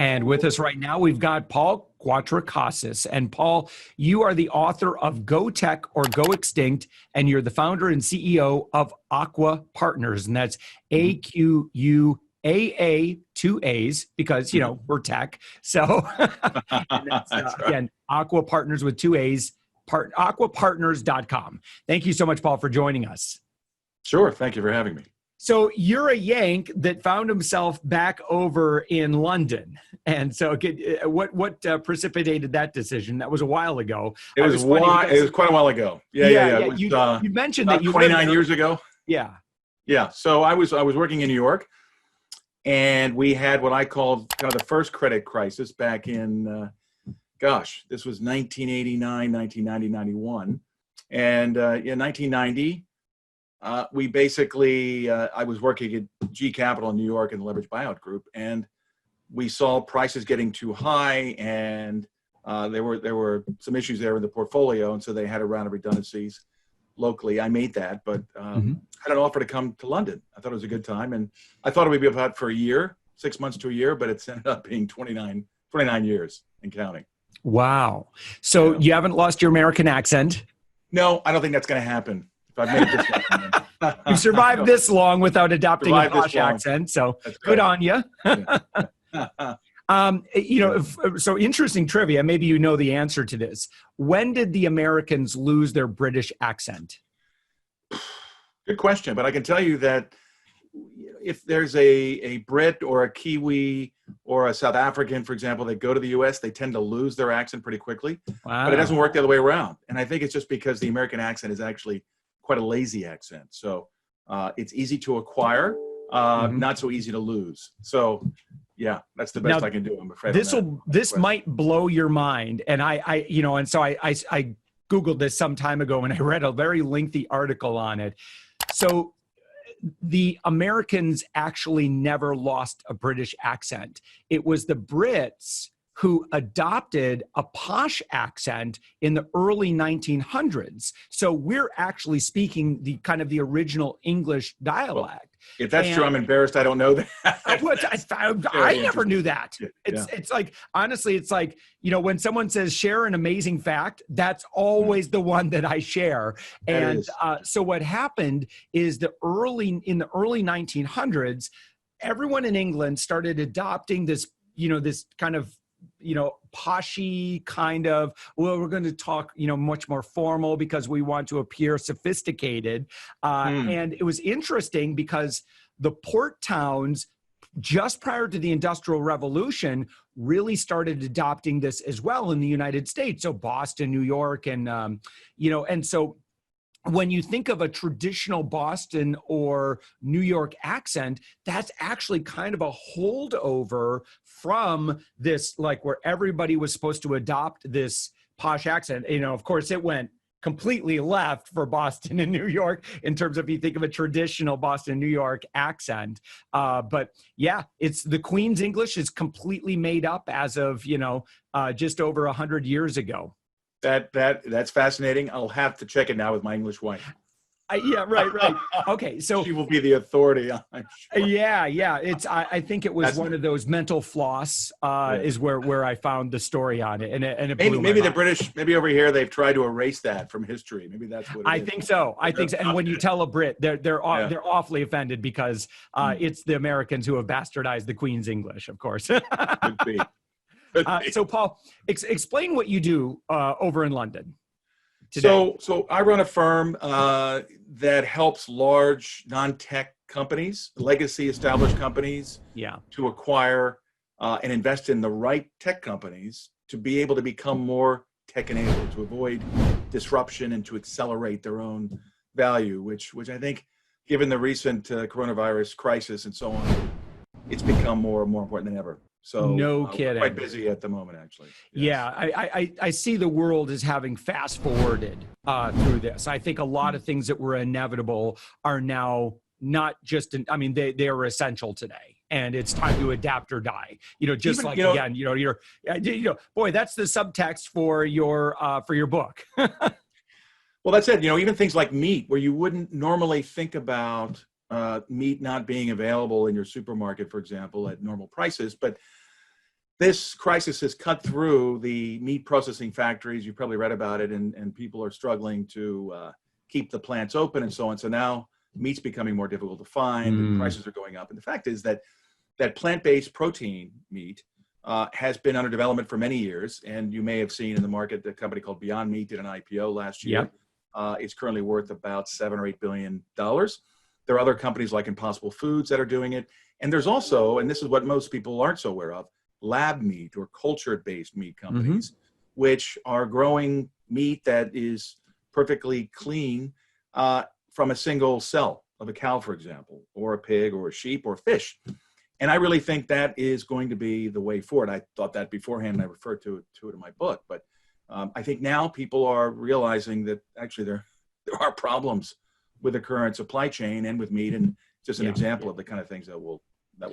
And with us right now, we've got Paul Cuatrecasas. And Paul, you are the author of Go Tech or Go Extinct, and you're the founder and CEO of Aquaa Partners. And that's AQUAA, two A's, because, you know, we're tech. So and that's, again, Aquaa Partners with two A's, aquapartners.com. Thank you so much, Paul, for joining us. Sure. Thank you for having me. So you're a Yank that found himself back over in London. And so what precipitated that decision? That was a while ago. It was quite a while ago. Yeah. It was, you mentioned that you 29 years ago. Yeah. Yeah. So I was working in New York, and we had what I called kind of the first credit crisis back in, this was 1989, 1990, 91. And in 1990, we basically, I was working at G Capital in New York in the leveraged buyout group, and we saw prices getting too high, and there were some issues there in the portfolio, and so they had a round of redundancies locally. I made that, but had an offer to come to London. I thought it was a good time, and I thought it would be about for a year, 6 months to a year, but it's ended up being 29 years and counting. Wow. So you haven't lost your American accent? No, I don't think that's going to happen. If I've made it this long. You've survived this long without adopting a posh accent, so good on you. So interesting trivia. Maybe you know the answer to this. When did the Americans lose their British accent? Good question, but I can tell you that if there's a Brit or a Kiwi or a South African, for example, that go to the U.S., they tend to lose their accent pretty quickly. Wow. But it doesn't work the other way around. And I think it's just because the American accent is actually quite a lazy accent. So it's easy to acquire, not so easy to lose. So yeah, that's the best I can do, I'm afraid. This might blow your mind. And I Googled this some time ago, and I read a very lengthy article on it. So the Americans actually never lost a British accent. It was the Brits who adopted a posh accent in the early 1900s. So we're actually speaking the kind of the original English dialect. If that's true, I'm embarrassed. I don't know that. I never knew that. It's like, honestly, it's like, you know, when someone says share an amazing fact, that's always the one that I share. And so what happened is in the early 1900s, everyone in England started adopting this, this kind of, poshy kind of, well, we're going to talk, much more formal because we want to appear sophisticated. And it was interesting because the port towns just prior to the Industrial Revolution really started adopting this as well in the United States. So Boston, New York, and, and so when you think of a traditional Boston or New York accent, that's actually kind of a holdover from this, like where everybody was supposed to adopt this posh accent. Of course, it went completely left for Boston and New York in terms of, if you think of a traditional Boston, New York accent. But yeah, it's the Queen's English is completely made up as of, just over 100 years ago. That's fascinating. I'll have to check it now with my English wife. Yeah, right. Okay, so she will be the authority. I'm sure. Yeah. I think it was one of those mental floss is where I found the story on it, and it maybe the British, maybe over here they've tried to erase that from history. Maybe that's what it is. Think so. I think so. And when you tell a Brit, they're awfully offended because it's the Americans who have bastardized the Queen's English, of course. Could be. So Paul, explain what you do over in London today. So I run a firm that helps large non-tech companies, legacy established companies, to acquire and invest in the right tech companies to be able to become more tech-enabled, to avoid disruption and to accelerate their own value, which I think, given the recent coronavirus crisis and so on, it's become more important than ever. So no kidding. We're quite busy at the moment, actually. Yes. Yeah, I see the world as having fast forwarded through this. I think a lot of things that were inevitable are now not just, they are essential today. And it's time to adapt or die. Boy, that's the subtext for your book. Well, that's it. Even things like meat, where you wouldn't normally think about meat not being available in your supermarket, for example, at normal prices, but this crisis has cut through the meat processing factories. You've probably read about it, and people are struggling to keep the plants open and so on. So now meat's becoming more difficult to find, and prices are going up. And the fact is that plant-based protein meat has been under development for many years. And you may have seen in the market, a company called Beyond Meat did an IPO last year. Yep. It's currently worth about $7 or $8 billion. There are other companies like Impossible Foods that are doing it. And there's also, and this is what most people aren't so aware of, lab meat or culture-based meat companies, which are growing meat that is perfectly clean from a single cell of a cow, for example, or a pig or a sheep or fish. And I really think that is going to be the way forward. I thought that beforehand, and I referred to it in my book. But I think now people are realizing that actually there are problems with the current supply chain and with meat, and just an example of the kind of things that will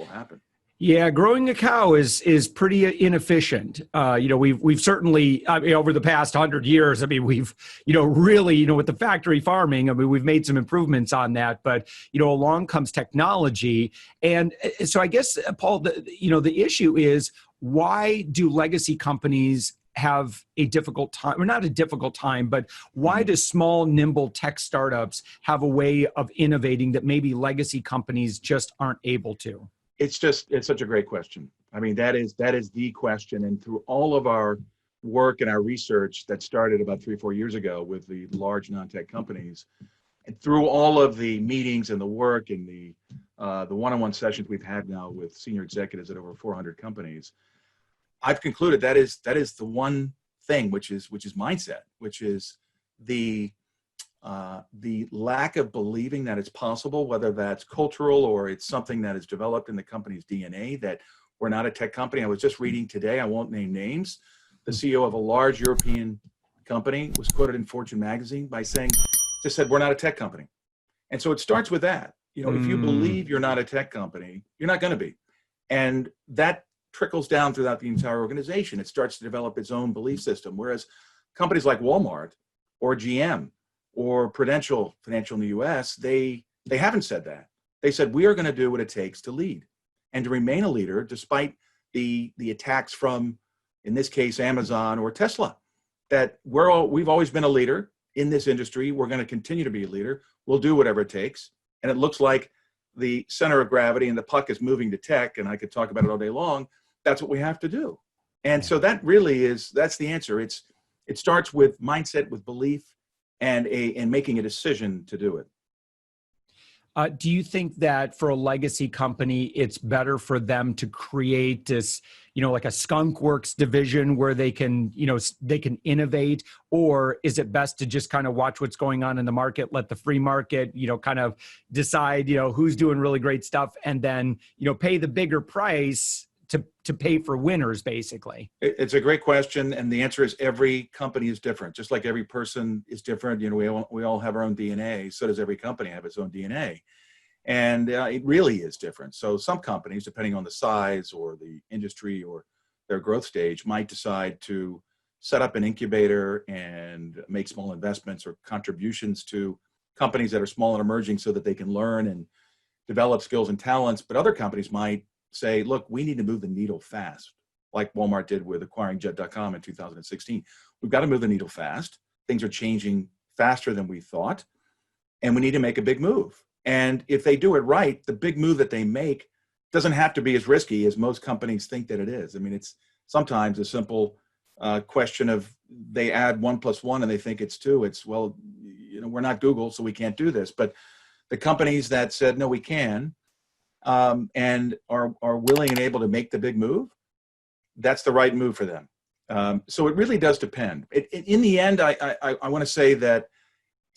happen. Yeah, growing a cow is pretty inefficient. We've certainly over the past 100 years. I mean, we've really with the factory farming. I mean, we've made some improvements on that. But along comes technology, and so I guess Paul, the issue is, why do legacy companies have a difficult time, or not a difficult time, but why do small, nimble tech startups have a way of innovating that maybe legacy companies just aren't able to? It's such a great question. I mean, that is the question. And through all of our work and our research that started about 3 or 4 years ago with the large non-tech companies, and through all of the meetings and the work and the one-on-one sessions we've had now with senior executives at over 400 companies, I've concluded that is the one thing, which is mindset, which is the lack of believing that it's possible, whether that's cultural or it's something that is developed in the company's DNA, that we're not a tech company. I was just reading today, I won't name names, the CEO of a large European company was quoted in Fortune magazine by saying, just said, we're not a tech company. And so it starts with that. If you believe you're not a tech company, you're not going to be. And that trickles down throughout the entire organization. It starts to develop its own belief system. Whereas companies like Walmart or GM or Prudential Financial in the US, they haven't said that. They said, we are going to do what it takes to lead and to remain a leader despite the attacks from, in this case, Amazon or Tesla, that we've always been a leader in this industry. We're going to continue to be a leader. We'll do whatever it takes. And it looks like the center of gravity and the puck is moving to tech, and I could talk about it all day long. That's what we have to do. And so that really that's the answer. It starts with mindset, with belief, and making a decision to do it. Do you think that for a legacy company, it's better for them to create this, like a skunk works division where they can innovate, or is it best to just kind of watch what's going on in the market, let the free market, kind of decide, who's doing really great stuff, and then, pay the bigger price to pay for winners, basically? It's a great question. And the answer is every company is different. Just like every person is different. We all have our own DNA. So does every company have its own DNA. And it really is different. So some companies, depending on the size or the industry or their growth stage, might decide to set up an incubator and make small investments or contributions to companies that are small and emerging so that they can learn and develop skills and talents. But other companies might say, look, we need to move the needle fast, like Walmart did with acquiringjet.com in 2016. We've got to move the needle fast. Things are changing faster than we thought, and we need to make a big move. And if they do it right, the big move that they make doesn't have to be as risky as most companies think that it is. I mean, it's sometimes a simple question of they add 1 + 1 and they think it's 2. It's, well, we're not Google, so we can't do this. But the companies that said, no, we can, and are willing and able to make the big move, that's the right move for them. So it really does depend. In the end, I want to say that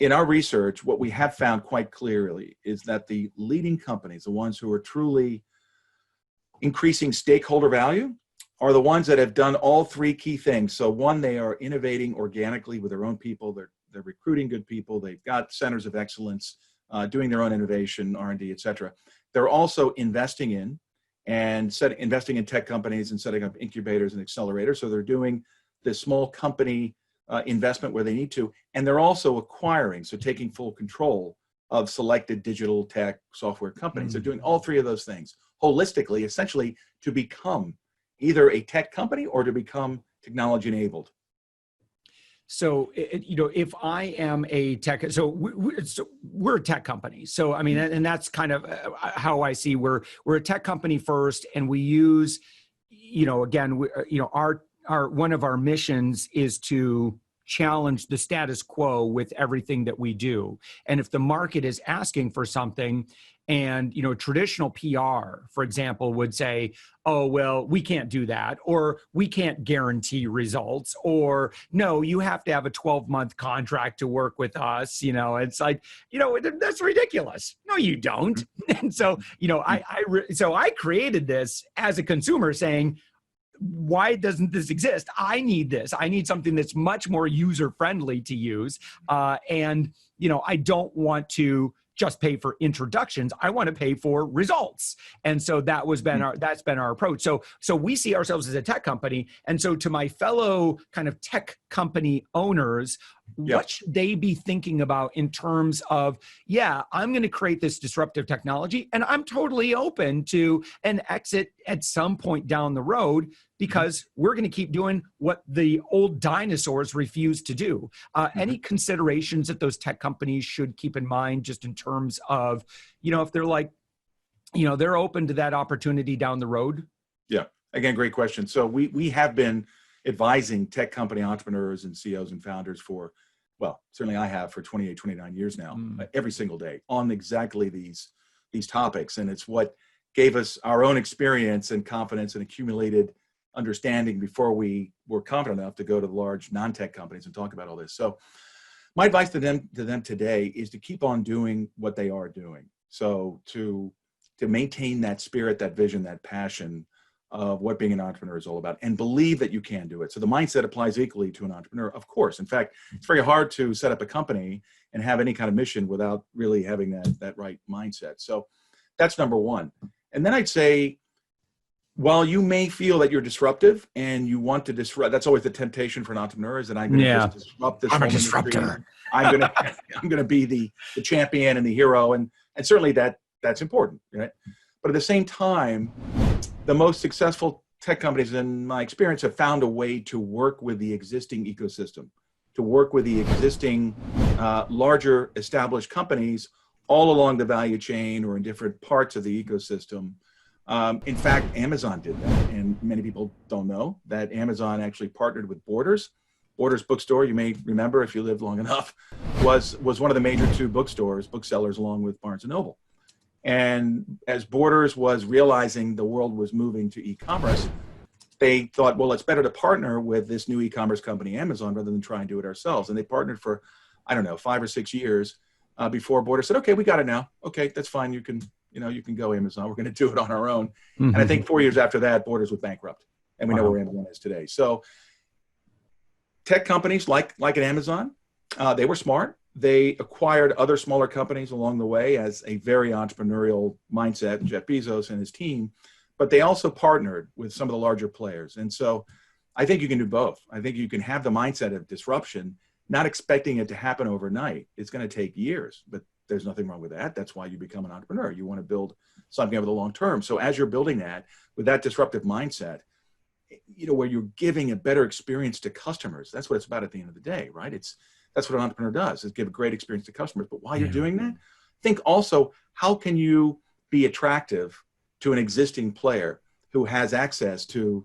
in our research, what we have found quite clearly is that the leading companies, the ones who are truly increasing stakeholder value, are the ones that have done all 3 key things. So one, they are innovating organically with their own people. They're recruiting good people. They've got centers of excellence, doing their own innovation, R&D, et cetera. They're also investing in tech companies and setting up incubators and accelerators. So they're doing this small company investment where they need to. And they're also acquiring, so taking full control of selected digital tech software companies. They're doing all 3 of those things holistically, essentially, to become either a tech company or to become technology enabled? So, if I am a tech, so we're a tech company. So, I mean, and that's kind of how I see we're a tech company first, and we use, again, our one of our missions is to challenge the status quo with everything that we do. And if the market is asking for something, and traditional PR, for example, would say, oh, well, we can't do that, or we can't guarantee results, or no, you have to have a 12-month contract to work with us. It's like, that's ridiculous. No, you don't. And so, I created this as a consumer saying, why doesn't this exist? I need this. I need something that's much more user-friendly to use. And I don't want to just pay for introductions. I want to pay for results. And so that's been our approach. So we see ourselves as a tech company. And so to my fellow kind of tech company owners, what should they be thinking about in terms of, I'm going to create this disruptive technology, and I'm totally open to an exit at some point down the road, because we're going to keep doing what the old dinosaurs refuse to do. Any considerations that those tech companies should keep in mind, just in terms of, if they're like, they're open to that opportunity down the road? Yeah, again, great question. So we have been advising tech company entrepreneurs and CEOs and founders for, well, certainly I have for 28, 29 years now, every single day on exactly these topics. And it's what gave us our own experience and confidence and accumulated understanding before we were confident enough to go to the large non-tech companies and talk about all this. So my advice to them today is to keep on doing what they are doing. So to maintain that spirit, that vision, that passion of what being an entrepreneur is all about, and believe that you can do it. So the mindset applies equally to an entrepreneur, of course. In fact, it's very hard to set up a company and have any kind of mission without really having that right mindset. So that's number one. And then I'd say, while you may feel that you're disruptive and you want to disrupt, that's always the temptation for an entrepreneur, is that I'm going to just disrupt this. I'm a disruptor. I'm going to be the champion and the hero, and certainly that's important, right? But at the same time, the most successful tech companies, in my experience, have found a way to work with the existing ecosystem, to work with the existing larger established companies all along the value chain or in different parts of the ecosystem. In fact, Amazon did that, and many people don't know that Amazon actually partnered with Borders. Borders bookstore, you may remember if you lived long enough, was one of the major two booksellers, along with Barnes & Noble. And as Borders was realizing the world was moving to e-commerce, they thought, well, it's better to partner with this new e-commerce company, Amazon, rather than try and do it ourselves. And they partnered for, 5 or 6 years before Borders said, okay, we got it now. Okay, that's fine. You can go, Amazon. We're going to do it on our own. And I think 4 years after that, Borders was bankrupt, and we know where Amazon is today. So tech companies like an Amazon, they were smart. They acquired other smaller companies along the way as a very entrepreneurial mindset, Jeff Bezos and his team, but they also partnered with some of the larger players. And so I think you can do both. I think you can have the mindset of disruption, not expecting it to happen overnight. It's going to take years, but there's nothing wrong with that. That's why you become an entrepreneur. You want to build something over the long term. So as you're building that with that disruptive mindset, where you're giving a better experience to customers, that's what it's about at the end of the day, right? That's what an entrepreneur does, is give a great experience to customers. But while you're doing that, think also, how can you be attractive to an existing player who has access to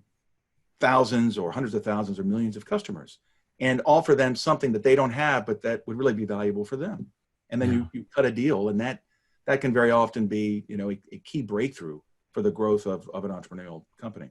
thousands or hundreds of thousands or millions of customers, and offer them something that they don't have, but that would really be valuable for them. And then you cut a deal, and that can very often be, a key breakthrough for the growth of an entrepreneurial company.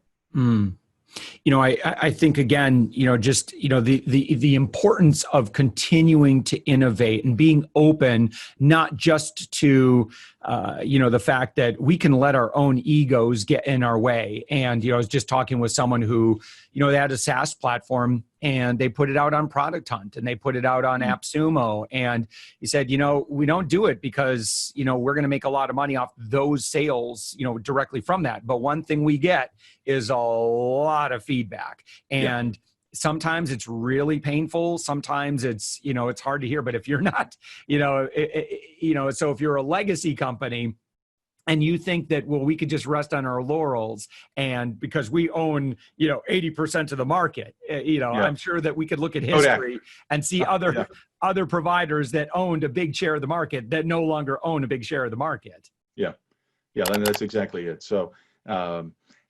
I think, again, just, the importance of continuing to innovate and being open, not just to, the fact that we can let our own egos get in our way. And, I was just talking with someone who, they had a SaaS platform, and they put it out on Product Hunt, and they put it out on AppSumo. And he said, we don't do it because, we're going to make a lot of money off those sales, directly from that. But one thing we get is a lot of feedback. And sometimes it's really painful. Sometimes it's, it's hard to hear. But if you're not, so if you're a legacy company, and you think that, well, we could just rest on our laurels, and because we own, 80% of the market, I'm sure that we could look at history and see other providers that owned a big share of the market that no longer own a big share of the market. Yeah, and that's exactly it. So,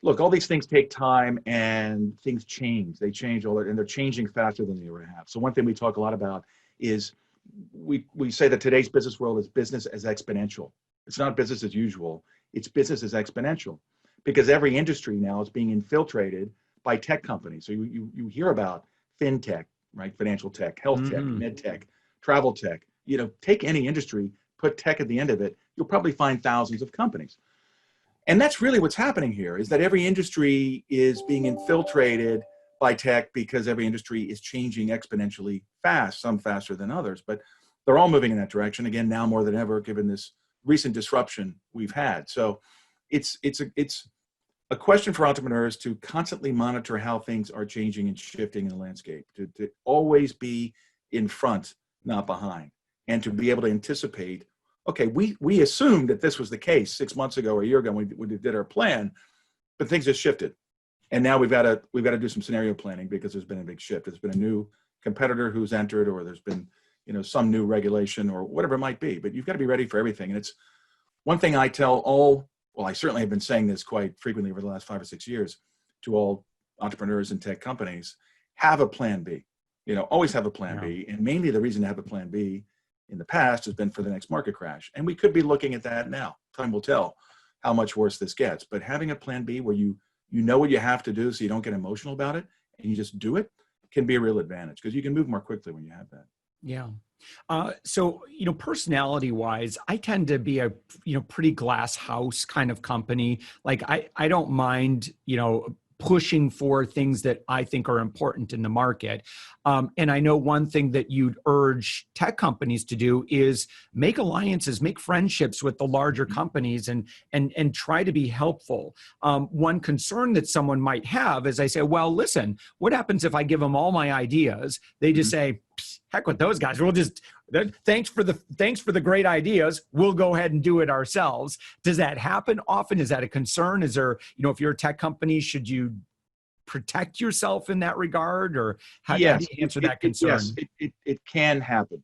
look, all these things take time, and things change. They change and they're changing faster than they ever have. So one thing we talk a lot about is we say that today's business world is business as exponential. It's not business as usual. It's business as exponential, because every industry now is being infiltrated by tech companies. So you hear about fintech, right? Financial tech, health tech, med tech, travel tech. Take any industry, put tech at the end of it, you'll probably find thousands of companies. And that's really what's happening here, is that every industry is being infiltrated by tech, because every industry is changing exponentially fast, some faster than others, but they're all moving in that direction. Again, now more than ever, given this recent disruption we've had. So it's a question for entrepreneurs to constantly monitor how things are changing and shifting in the landscape, to always be in front, not behind, and to be able to anticipate, okay, we assumed that this was the case 6 months ago or a year ago when we did our plan, but things have shifted. And now we've got to do some scenario planning, because there's been a big shift. There's been a new competitor who's entered, or there's been some new regulation or whatever it might be, but you've got to be ready for everything. And it's one thing I tell I certainly have been saying this quite frequently over the last 5 or 6 years to all entrepreneurs and tech companies: have a plan B. Always have a plan B. And mainly the reason to have a plan B in the past has been for the next market crash. And we could be looking at that now. Time will tell how much worse this gets. But having a plan B where you know what you have to do, so you don't get emotional about it and you just do it, can be a real advantage, because you can move more quickly when you have that. Yeah. So, personality wise, I tend to be a, pretty glass house kind of company. Like I don't mind, pushing for things that I think are important in the market. And I know one thing that you'd urge tech companies to do is make alliances, make friendships with the larger companies, and try to be helpful. One concern that someone might have is, I say, well, listen, what happens if I give them all my ideas? They just say, heck with those guys. We'll just, thanks for the great ideas. We'll go ahead and do it ourselves. Does that happen often? Is that a concern? Is there, if you're a tech company, should you protect yourself in that regard, or how do you answer that concern? Yes, it can happen.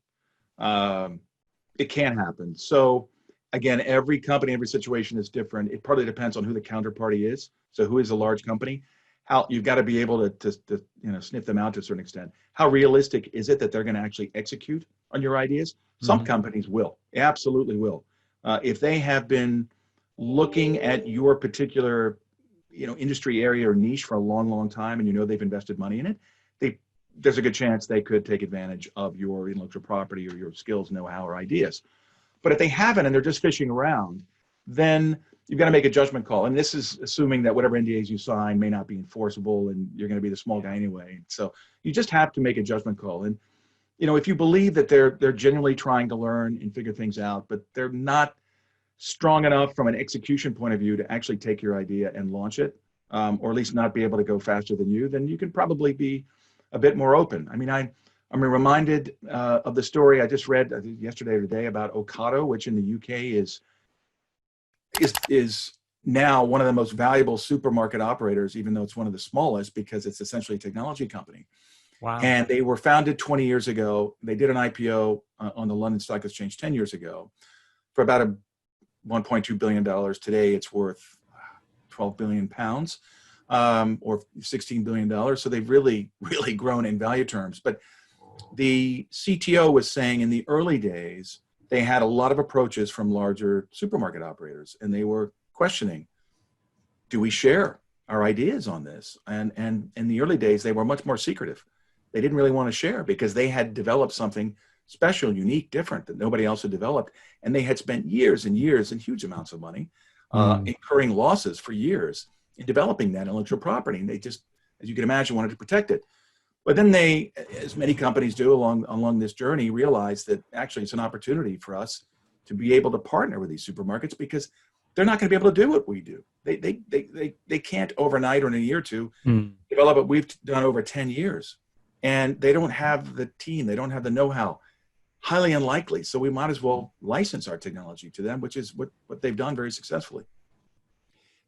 It can happen. So again, every company, every situation is different. It partly depends on who the counterparty is. So who is a large company? How you've got to be able to sniff them out to a certain extent. How realistic is it that they're going to actually execute on your ideas? Some companies will, absolutely will. If they have been looking at your particular industry area or niche for a long, long time, and they've invested money in it, there's a good chance they could take advantage of your intellectual property or your skills, know-how, or ideas. But if they haven't and they're just fishing around, then you've got to make a judgment call. And this is assuming that whatever NDAs you sign may not be enforceable, and you're going to be the small guy anyway. So you just have to make a judgment call. And, if you believe that they're genuinely trying to learn and figure things out, but they're not strong enough from an execution point of view to actually take your idea and launch it, or at least not be able to go faster than you, then you can probably be a bit more open. I mean, I'm reminded of the story I just read yesterday or today about Ocado, which in the UK is now one of the most valuable supermarket operators, even though it's one of the smallest, because it's essentially a technology company. Wow. And they were founded 20 years ago. They did an IPO on the London Stock Exchange 10 years ago for about $1.2 billion. Today, it's worth 12 billion pounds, or $16 billion. So they've really, really grown in value terms. But the CTO was saying in the early days, they had a lot of approaches from larger supermarket operators, and they were questioning, do we share our ideas on this? And in the early days, they were much more secretive. They didn't really want to share because they had developed something special, unique, different that nobody else had developed. And they had spent years and years and huge amounts of money incurring losses for years in developing that intellectual property. And they just, as you can imagine, wanted to protect it. But then they, as many companies do along this journey, realized that actually it's an opportunity for us to be able to partner with these supermarkets, because they're not going to be able to do what we do. They can't overnight or in a year or two develop what we've done over 10 years. And they don't have the team. They don't have the know-how. highly unlikely. So we might as well license our technology to them, which is what they've done very successfully.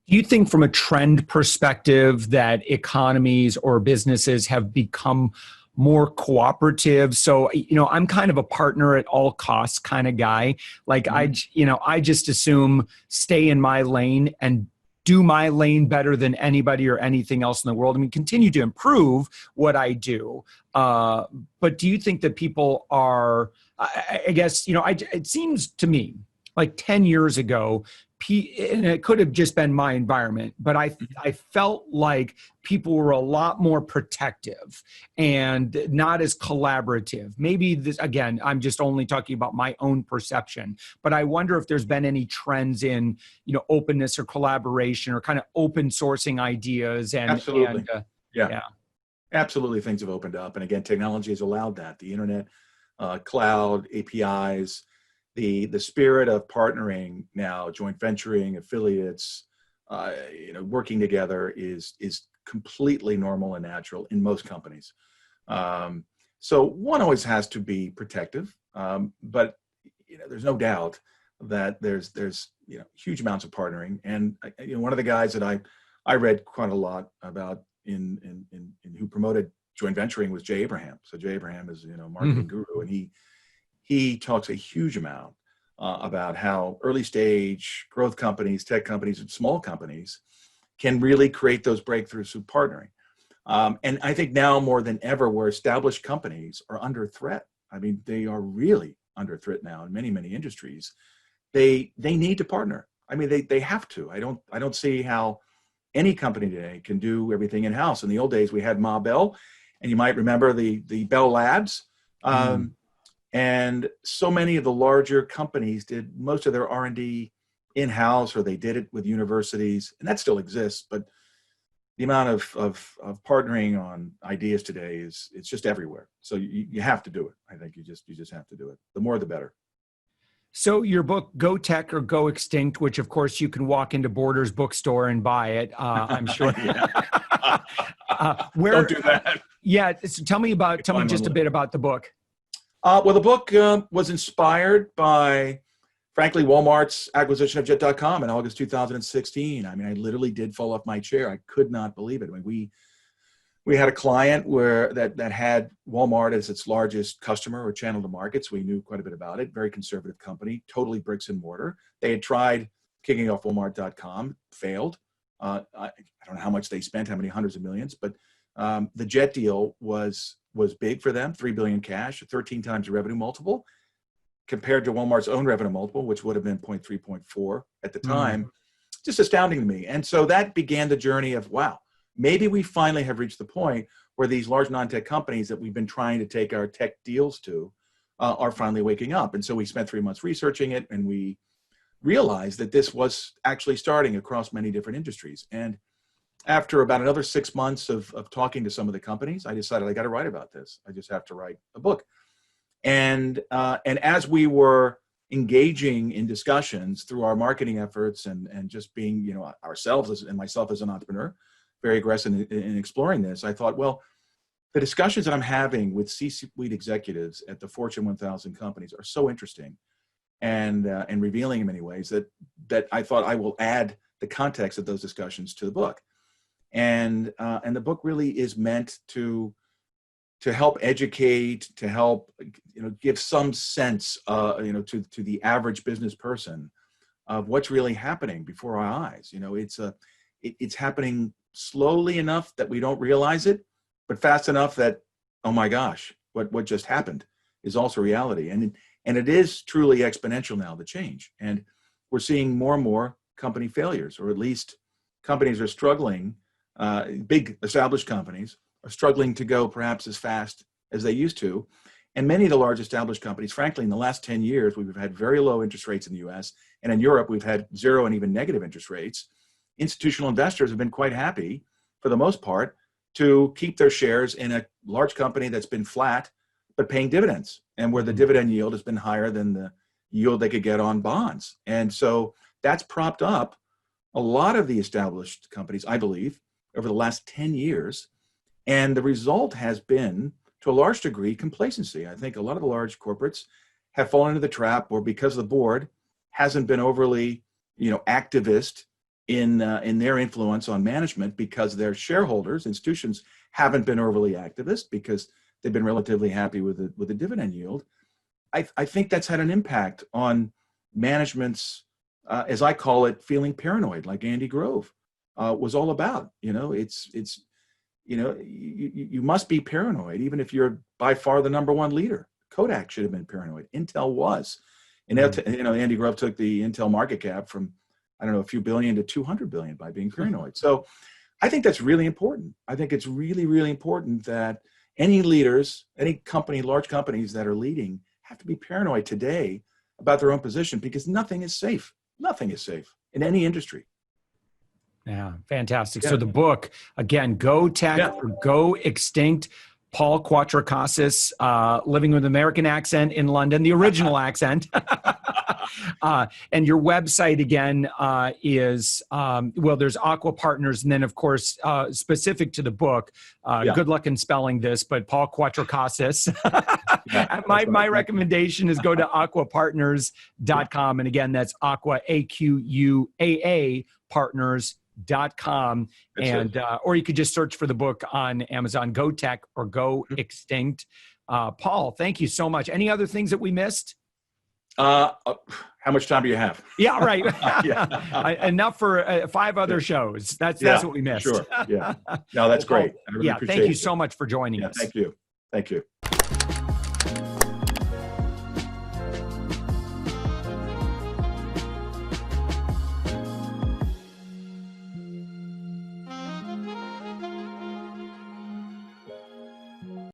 Do you think from a trend perspective that economies or businesses have become more cooperative? So, I'm kind of a partner at all costs kind of guy. Like I just assume stay in my lane and do my lane better than anybody or anything else in the world. I mean, continue to improve what I do. But do you think that people are, I guess, it seems to me like 10 years ago, and it could have just been my environment, but I felt like people were a lot more protective and not as collaborative. Maybe this, again, I'm just only talking about my own perception, but I wonder if there's been any trends in, openness or collaboration or kind of open sourcing ideas. And absolutely. Yeah. Absolutely. Things have opened up. And again, technology has allowed that. The internet, cloud, APIs, the spirit of partnering now, joint venturing, affiliates, working together is completely normal and natural in most companies. So one always has to be protective, but there's no doubt that there's huge amounts of partnering. And one of the guys that I read quite a lot about in who promoted joint venturing was Jay Abraham. So Jay Abraham is marketing guru, and he talks a huge amount about how early stage growth companies, tech companies, and small companies can really create those breakthroughs through partnering. And I think now more than ever, where established companies are under threat. I mean, they are really under threat now in many, many industries. They need to partner. I mean, they have to. I don't see how any company today can do everything in-house. In the old days, we had Ma Bell, and you might remember the Bell Labs. And so many of the larger companies did most of their R&D in-house, or they did it with universities, and that still exists. But the amount of partnering on ideas today it's just everywhere. So you have to do it. I think you just have to do it. The more, the better. So your book, Go Tech or Go Extinct, which of course you can walk into Borders bookstore and buy it, I'm sure. Don't do that. Yeah. So tell me just a bit about the book. Well, the book was inspired by, frankly, Walmart's acquisition of Jet.com in August 2016. I mean, I literally did fall off my chair. I could not believe it. I mean, we had a client that had Walmart as its largest customer or channel to markets. We knew quite a bit about it. Very conservative company, totally bricks and mortar. They had tried kicking off Walmart.com, failed. I don't know how much they spent, how many hundreds of millions, but the Jet deal was big for them, $3 billion cash, 13 times the revenue multiple, compared to Walmart's own revenue multiple, which would have been 0.3, 0.4 at the time. Just astounding to me. And so that began the journey of, wow, maybe we finally have reached the point where these large non-tech companies that we've been trying to take our tech deals to are finally waking up. And so we spent 3 months researching it, and we realized that this was actually starting across many different industries. And after about another 6 months of talking to some of the companies, I decided I got to write about this. I just have to write a book. And as we were engaging in discussions through our marketing efforts and just being, ourselves and myself as an entrepreneur, very aggressive in exploring this, I thought, well, the discussions that I'm having with C-suite executives at the Fortune 1000 companies are so interesting and revealing in many ways that I thought I will add the context of those discussions to the book. And the book really is meant to help educate, to help give some sense to the average business person of what's really happening before our eyes. It's happening slowly enough that we don't realize it, but fast enough that, oh my gosh, what just happened is also reality. And it is truly exponential now, the change. And we're seeing more and more company failures, or at least companies are struggling. Big established companies are struggling to go perhaps as fast as they used to. And many of the large established companies, frankly, in the last 10 years, we've had very low interest rates in the US. And in Europe, we've had zero and even negative interest rates. Institutional investors have been quite happy, for the most part, to keep their shares in a large company that's been flat, but paying dividends, and where the dividend yield has been higher than the yield they could get on bonds. And so that's propped up a lot of the established companies, I believe, over the last 10 years. And the result has been, to a large degree, complacency. I think a lot of the large corporates have fallen into the trap, or because the board hasn't been overly, activist in their influence on management, because their shareholders, institutions, haven't been overly activist because they've been relatively happy with the dividend yield. I think that's had an impact on management's, as I call it, feeling paranoid, like Andy Grove was all about. You must be paranoid, even if you're by far the number one leader. Kodak should have been paranoid. Intel was. And Andy Grove took the Intel market cap from, a few billion to 200 billion by being paranoid. So I think that's really important. I think it's really, really important that any leaders, any company, large companies that are leading, have to be paranoid today about their own position, because nothing is safe. Nothing is safe in any industry. Yeah, fantastic. Yeah. So the book, again, Go Tech or Go Extinct, Paul Cuatrecasas, living with an American accent in London, the original accent. And your website again is, there's Aquaa Partners. And then of course, specific to the book, good luck in spelling this, but Paul Cuatrecasas. My recommendation is go to aquapartners.com. And again, that's Aquaa, AQUAA partners.com. And, or you could just search for the book on Amazon, Go Tech or Go Extinct. Paul, thank you so much. Any other things that we missed? How much time do you have? Yeah, right. Enough for 5 other shows. That's what we missed. Sure. Yeah. No, that's great. Paul, thank you so much for joining us. Thank you. Thank you.